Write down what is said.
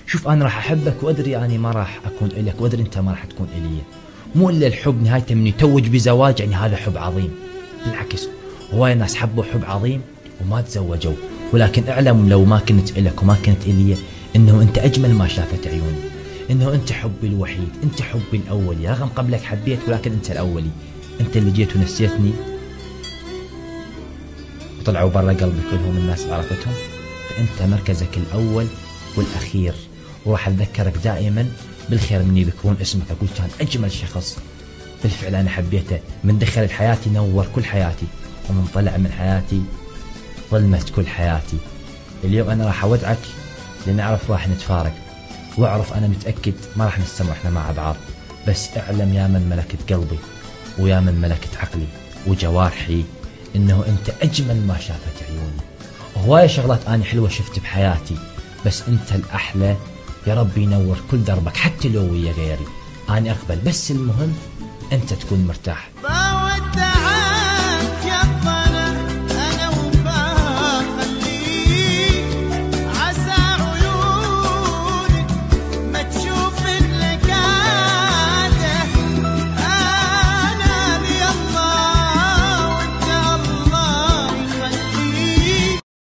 شوف أنا راح أحبك وأدري أني ما راح أكون إلك، وأدري أنت ما راح تكون إلي. مو إلا الحب نهايته من يتوج بزواج يعني هذا حب عظيم. بالعكس هواي ناس حبوا حب عظيم وما تزوجوا، ولكن اعلم لو ما كنت إلك وما كنت إلي إنه أنت أجمل ما شافت عيوني، إنه أنت حبي الوحيد، أنت حبي الأولي. رغم قبلك حبيت ولكن أنت الأولي. أنت اللي جيت ونسيتني وطلعوا برا قلبي كلهم الناس عرفتهم. فأنت مركزك الأول والأخير، وراح أتذكرك دائما بالخير من يذكرون اسمك. أقول كان أجمل شخص بالفعل أنا حبيته، من دخل حياتي نور كل حياتي، ومن طلع من حياتي ظلمت كل حياتي. اليوم أنا راح أودعك لأن أعرف راح نتفارق، وأعرف أنا متأكد ما راح نستمر إحنا مع بعض. بس اعلم يا من ملكت قلبي ويا من ملكت عقلي وجوارحي إنه أنت أجمل ما شافت عيوني. هواية شغلات أنا حلوة شفت بحياتي، بس أنت الأحلى. يا رب ينور كل دربك حتى لو ويا غيري، أنا أقبل، بس المهم أنت تكون مرتاح.